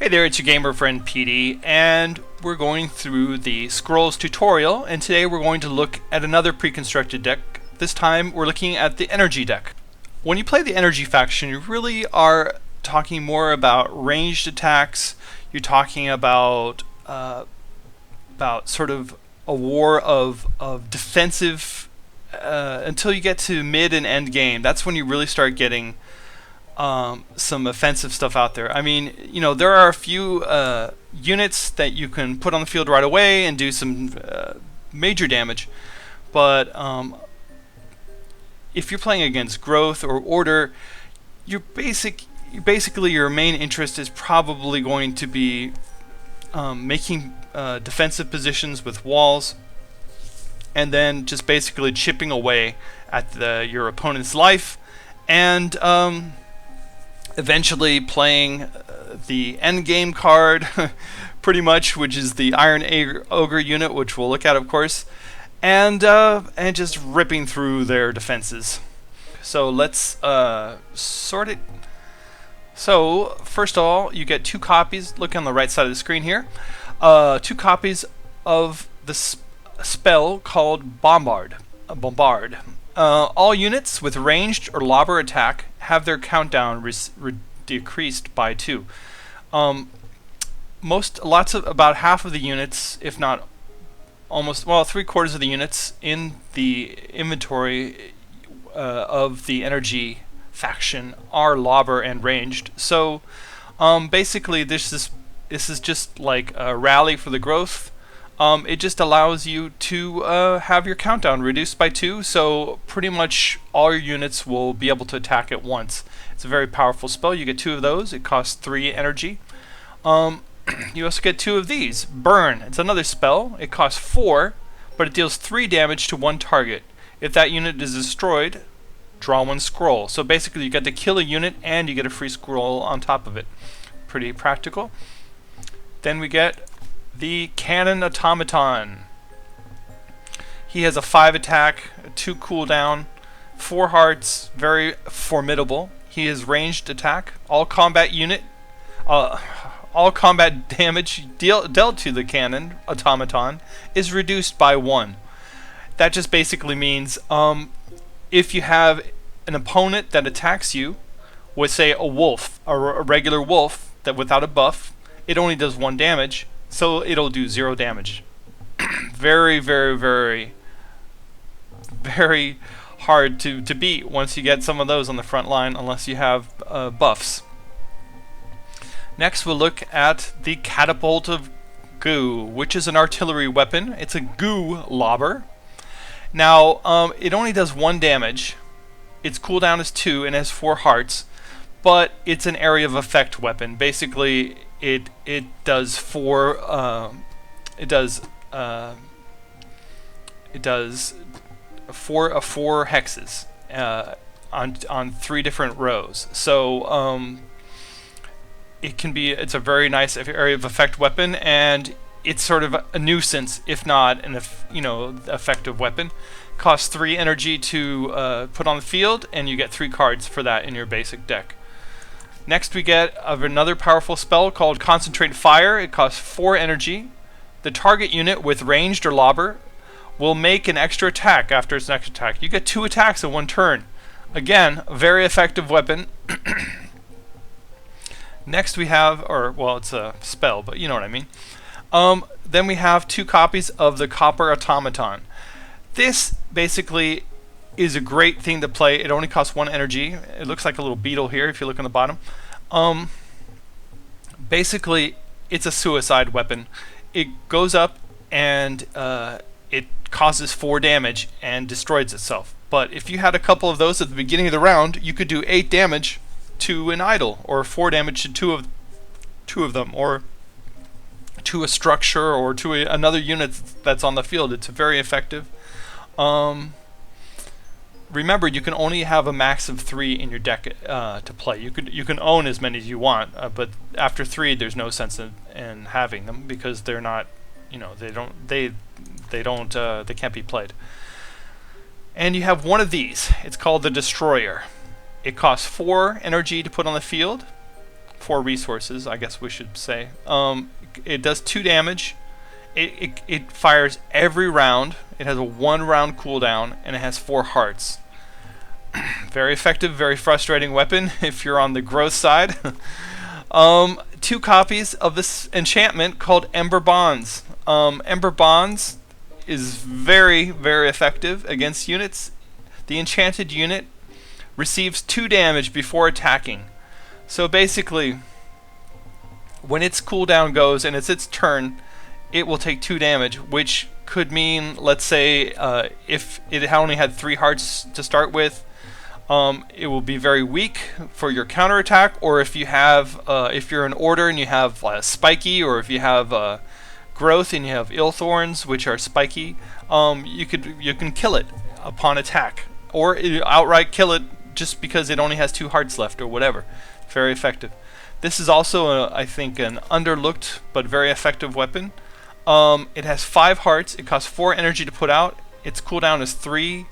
Hey there, it's your gamer friend Peadee, and we're going through the Scrolls tutorial, and today we're going to look at another pre-constructed deck. This time we're looking at the Energy deck. When you play the Energy faction, you really are talking more about ranged attacks. You're talking about sort of a war of defensive until you get to mid and end game. That's when you really start getting some offensive stuff out there. I mean, there are a few units that you can put on the field right away and do some major damage, but if you're playing against growth or order, basically your main interest is probably going to be making defensive positions with walls, and then just basically chipping away at your opponent's life, and eventually playing the Endgame card, pretty much, which is the Iron Ogre unit, which we'll look at, of course, and just ripping through their defenses. So let's sort it. So first of all, you get 2 copies. Look on the right side of the screen here. 2 copies of the spell called Bombard. All units with ranged or lobber attack have their countdown decreased by 2. About half of the units, if not almost, well, 3/4 of the units in the inventory of the Energy faction are lobber and ranged. So basically, this is just like a rally for the growth. It just allows you to have your countdown reduced by 2, so pretty much all your units will be able to attack at once. It's a very powerful spell. You get 2 of those. It costs 3 energy. You also get 2 of these. Burn. It's another spell. It costs 4, but it deals 3 damage to 1 target. If that unit is destroyed, draw 1 scroll. So basically you get to kill a unit and you get a free scroll on top of it. Pretty practical. Then we get the Cannon Automaton. He has a 5 attack, a 2 cooldown, 4 hearts, very formidable. He has ranged attack. All combat damage dealt to the Cannon Automaton is reduced by 1. That just basically means if you have an opponent that attacks you with, say, a wolf, a regular wolf that without a buff, it only does 1 damage. So it'll do 0 damage. Very, very, very, very hard to beat once you get some of those on the front line, unless you have buffs. Next we'll look at the Catapult of Goo, which is an artillery weapon. It's a goo lobber. Now, it only does 1 damage. Its cooldown is 2 and has 4 hearts, but it's an area of effect weapon. Basically, it does 4 hexes on 3 different rows. So it's a very nice area of effect weapon, and it's sort of a nuisance, if not an effective weapon. Costs 3 energy to put on the field, and you get 3 cards for that in your basic deck. Next we get another powerful spell called Concentrate Fire. It costs 4 energy. The target unit with ranged or lobber will make an extra attack after its next attack. You get 2 attacks in 1 turn. Again, a very effective weapon. Next we have, it's a spell, but you know what I mean. Then we have 2 copies of the Copper Automaton. This basically is a great thing to play. It only costs 1 energy. It looks like a little beetle here if you look on the bottom. Basically, it's a suicide weapon. It goes up and it causes 4 damage and destroys itself. But if you had a couple of those at the beginning of the round, you could do 8 damage to an idol, or 4 damage to two of them, or to a structure, or to another unit that's on the field. It's very effective. Remember, you can only have a max of 3 in your deck to play. You can own as many as you want, but after 3, there's no sense in having them, because they're not, they can't be played. And you have one of these. It's called the Destroyer. It costs 4 energy to put on the field, 4 resources, I guess we should say. It does 2 damage. It fires every round. It has a 1 round cooldown, and it has 4 hearts. Very effective, very frustrating weapon if you're on the growth side. 2 copies of this enchantment called Ember Bonds. Ember Bonds is very, very effective against units. The enchanted unit receives 2 damage before attacking. So basically, when its cooldown goes and it's its turn, it will take 2 damage, which could mean, let's say, if it only had 3 hearts to start with, it will be very weak for your counterattack. Or if you have, if you're an order and you have spiky, or if you have growth and you have ill thorns, which are spiky, you can kill it upon attack, or outright kill it just because it only has 2 hearts left, or whatever. Very effective. This is also, I think, an underlooked but very effective weapon. It has 5 hearts. It costs 4 energy to put out. Its cooldown is 3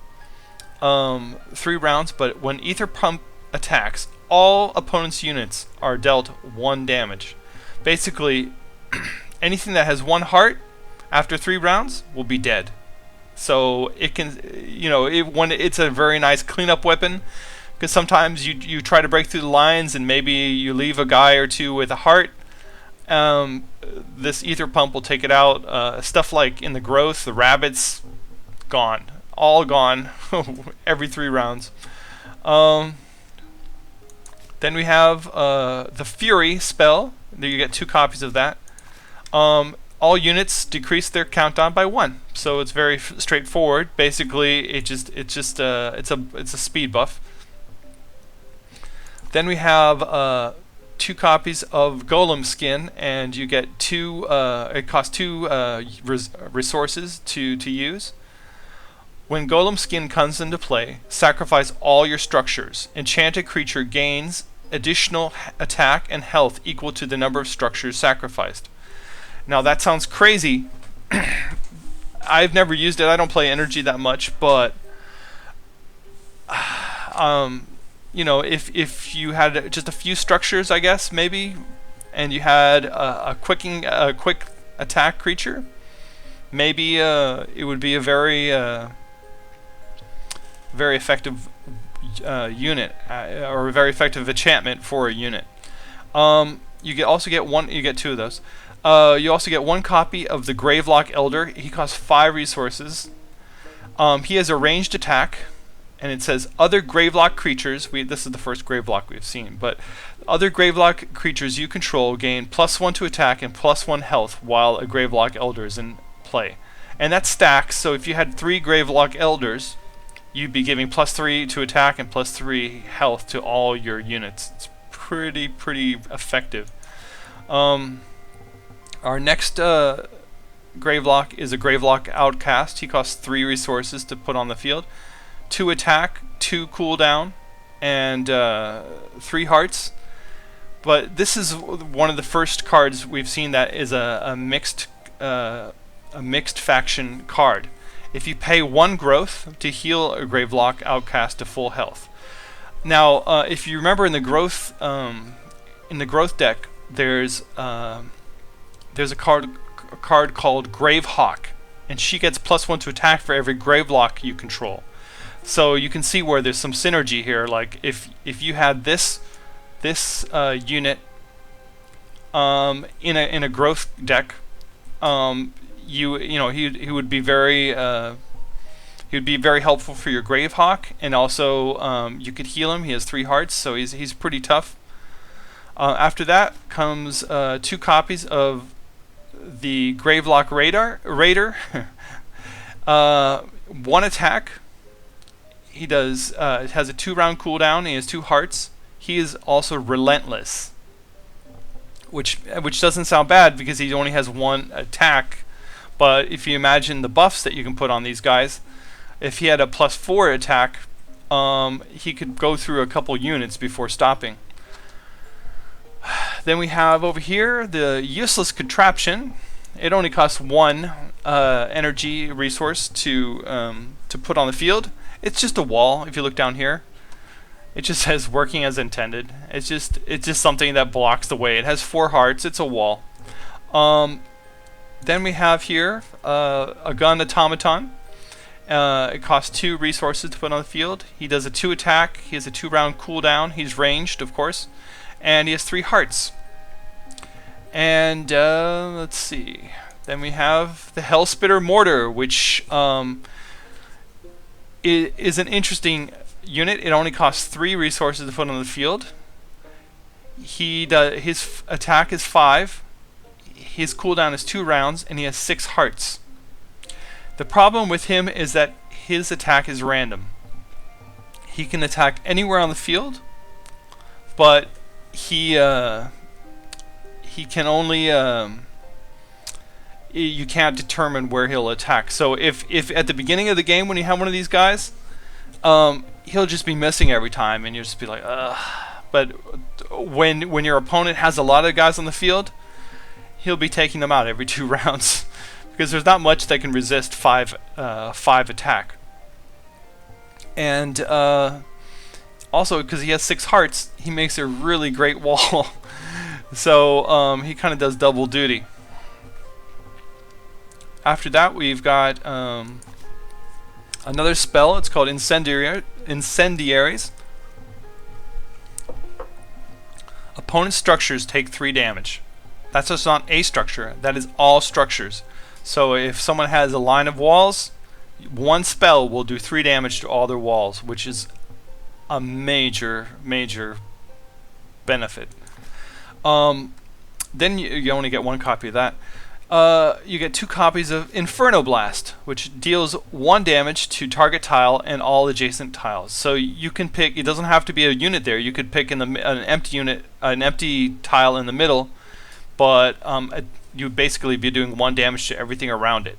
rounds. But when Ether Pump attacks, all opponent's units are dealt 1 damage. Basically, anything that has 1 heart after 3 rounds will be dead. So it can, it's a very nice cleanup weapon. Because sometimes you try to break through the lines and maybe you leave a guy or 2 with a heart. This Ether Pump will take it out. Stuff like in the growth, the rabbits, gone. All gone every 3 rounds. Then we have the Fury spell. There you get 2 copies of that. All units decrease their countdown by 1. So it's very straightforward. Basically, it's a speed buff. Then we have 2 copies of Golem Skin, and you get 2. It costs 2 resources to use. When Golem Skin comes into play, sacrifice all your structures. Enchanted creature gains additional attack and health equal to the number of structures sacrificed. Now that sounds crazy. I've never used it. I don't play energy that much, but if you had just a few structures, I guess, maybe, and you had a quick attack creature, maybe it would be a very effective unit, or a very effective enchantment for a unit. You also get 1. You get 2 of those. You also get 1 copy of the Gravelock Elder. He costs 5 resources. He has a ranged attack. And it says, other Gravelock creatures, this is the first Gravelock we've seen, but other Gravelock creatures you control gain +1 to attack and +1 health while a Gravelock Elder is in play. And that stacks, so if you had 3 Gravelock Elders, you'd be giving +3 to attack and +3 health to all your units. It's pretty effective. Our next Gravelock is a Gravelock Outcast. He costs 3 resources to put on the field. 2 attack, 2 cooldown, and 3 hearts. But this is one of the first cards we've seen that is a mixed faction card. If you pay 1 growth to heal a Gravelock Outcast to full health. Now, if you remember in the growth deck, there's a card called Gravehawk, and she gets +1 to attack for every Gravelock you control. So you can see where there's some synergy here. Like if you had this unit in a growth deck, he would be very helpful for your Gravehawk, and also you could heal him. He has 3 hearts, so he's pretty tough. After that comes 2 copies of the Gravelock Raider. 1 attack. He does. It has a 2-round cooldown. He has 2 hearts. He is also relentless, which doesn't sound bad because he only has 1 attack. But if you imagine the buffs that you can put on these guys, if he had a +4 attack, he could go through a couple units before stopping. Then we have over here the Useless Contraption. It only costs 1 energy resource to put on the field. It's just a wall, if you look down here. It just says working as intended. It's just something that blocks the way. It has 4 hearts. It's a wall. Then we have here a gun automaton. It costs 2 resources to put on the field. He does a 2 attack. He has a 2-round cooldown. He's ranged, of course, and he has 3 hearts. And let's see. Then we have the Hellspitter Mortar, which is an interesting unit. It only costs 3 resources to put on the field. His attack is 5. His cooldown is 2 rounds, and he has 6 hearts. The problem with him is that his attack is random. He can attack anywhere on the field, but he can only you can't determine where he'll attack. So if at the beginning of the game when you have one of these guys, he'll just be missing every time, and you'll just be like, ugh. But when your opponent has a lot of guys on the field, he'll be taking them out every 2 rounds because there's not much that can resist 5 attack. And also because he has 6 hearts, he makes a really great wall. So he kind of does double duty. After that, we've got another spell. It's called Incendiaries. Opponent structures take 3 damage. That's just not a structure. That is all structures. So if someone has a line of walls, one spell will do 3 damage to all their walls, which is a major benefit. Then you only get 1 copy of that. You get 2 copies of Inferno Blast, which deals 1 damage to target tile and all adjacent tiles. So you can pick. It doesn't have to be a unit there. You could pick an empty tile in the middle, but you'd basically be doing 1 damage to everything around it.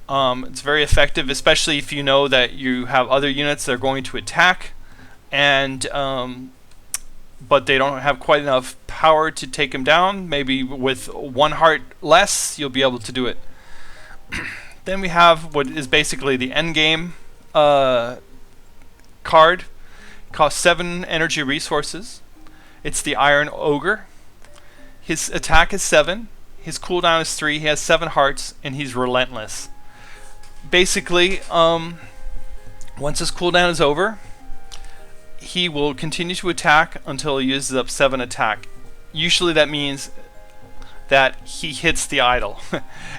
It's very effective, especially if you know that you have other units that are going to attack, and but they don't have quite enough power to take him down. Maybe with 1 heart less, you'll be able to do it. Then we have what is basically the Endgame card. It costs 7 energy resources. It's the Iron Ogre. His attack is 7. His cooldown is 3. He has 7 hearts, and he's relentless. Basically, once his cooldown is over, he will continue to attack until he uses up 7 attack. Usually that means that he hits the idol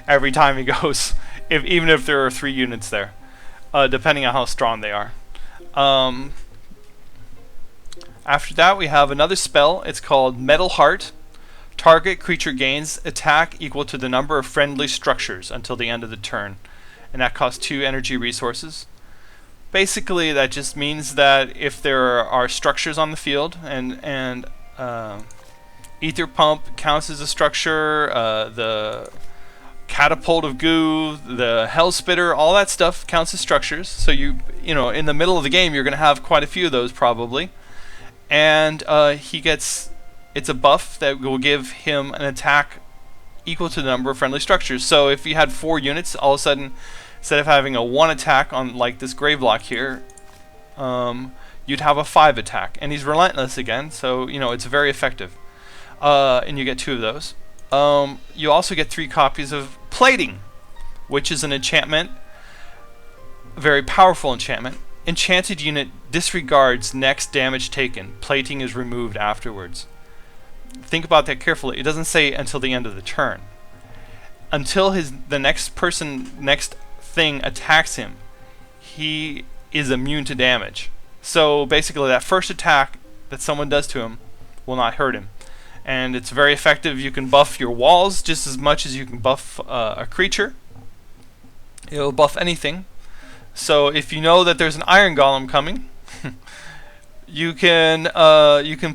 every time he goes, even if there are 3 units there, depending on how strong they are. After that, we have another spell. It's called Metal Heart. Target creature gains attack equal to the number of friendly structures until the end of the turn, and that costs 2 energy resources. Basically, that just means that if there are structures on the field, and Ether Pump counts as a structure, the Catapult of Goo, the Hellspitter, all that stuff counts as structures. So you know, in the middle of the game, you're going to have quite a few of those probably. And it's a buff that will give him an attack equal to the number of friendly structures. So if you had 4 units, all of a sudden, instead of having a 1 attack on like this grave block here, you'd have a 5 attack. And he's relentless again, so you know it's very effective. And you get 2 of those. You also get 3 copies of Plating, which is an enchantment, a very powerful enchantment. Enchanted unit disregards next damage taken. Plating is removed afterwards. Think about that carefully. It doesn't say until the end of the turn. Until the next thing attacks him, he is immune to damage. So basically that first attack that someone does to him will not hurt him. And it's very effective. You can buff your walls just as much as you can buff a creature. It'll buff anything. So if you know that there's an Iron Golem coming, you can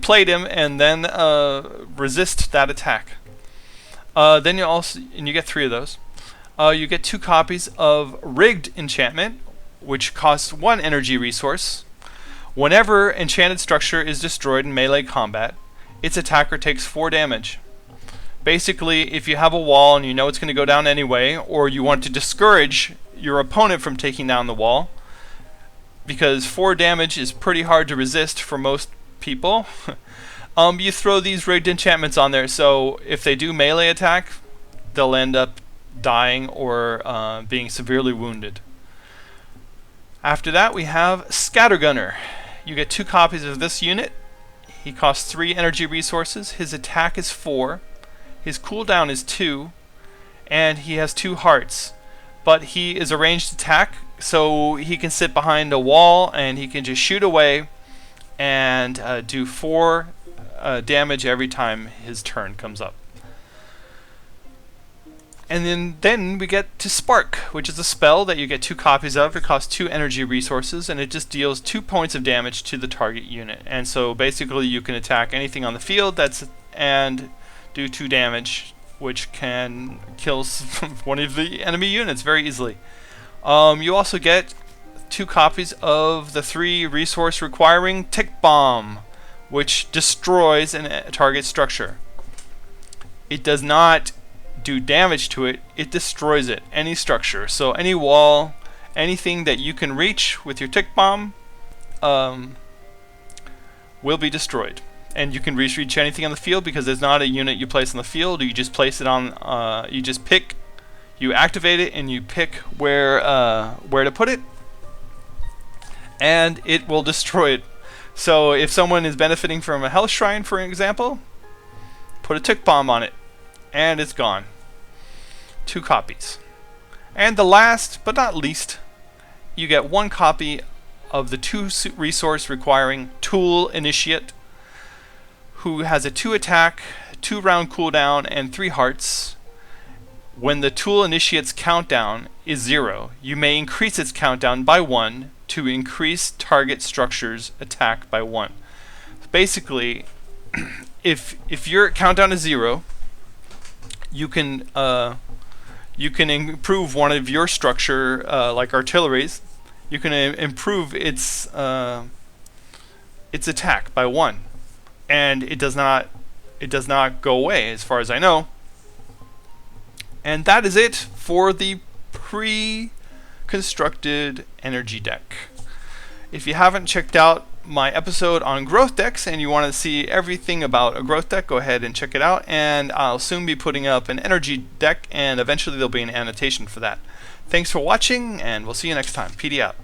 plate him and then resist that attack. Then you get 3 of those. You get 2 copies of Rigged Enchantment, which costs 1 energy resource. Whenever enchanted structure is destroyed in melee combat, its attacker takes 4 damage. Basically, if you have a wall and you know it's going to go down anyway, or you want to discourage your opponent from taking down the wall, because 4 damage is pretty hard to resist for most people. You throw these rigged enchantments on there, so if they do melee attack, they'll end up dying or being severely wounded. After that, we have Scattergunner. You get 2 copies of this unit. He costs 3 energy resources. His attack is 4. His cooldown is 2. And he has 2 hearts. But he is a ranged attack, so he can sit behind a wall and he can just shoot away and do 4 damage every time his turn comes up. And then we get to Spark, which is a spell that you get 2 copies of. It costs 2 energy resources, and it just deals 2 points of damage to the target unit. And so basically you can attack anything on the field and do 2 damage, which can kill one of the enemy units very easily. You also get 2 copies of the 3 resource requiring Tick Bomb, which destroys a target structure. It does not do damage to it, it destroys it, any structure. So any wall, anything that you can reach with your Tick Bomb will be destroyed. And you can reach anything on the field because there's not a unit you place on the field. You just place it on, you just pick, you activate it, and you pick where to put it, and it will destroy it. So if someone is benefiting from a health shrine, for example, put a Tick Bomb on it, and it's gone. 2 copies. And the last but not least, you get 1 copy of the 2 resource requiring Tool Initiate, who has a 2 attack, 2 round cooldown, and 3 hearts. When the Tool Initiate's countdown is 0, you may increase its countdown by 1 to increase target structure's attack by 1. Basically, if your countdown is 0, you can improve one of your structure, like artillery's. You can improve its attack by 1, and it does not go away as far as I know. And that is it for the pre-constructed energy deck. If you haven't checked out my episode on growth decks and you want to see everything about a growth deck, go ahead and check it out, and I'll soon be putting up an energy deck, and eventually there'll be an annotation for that. Thanks for watching, and we'll see you next time. Peadee out.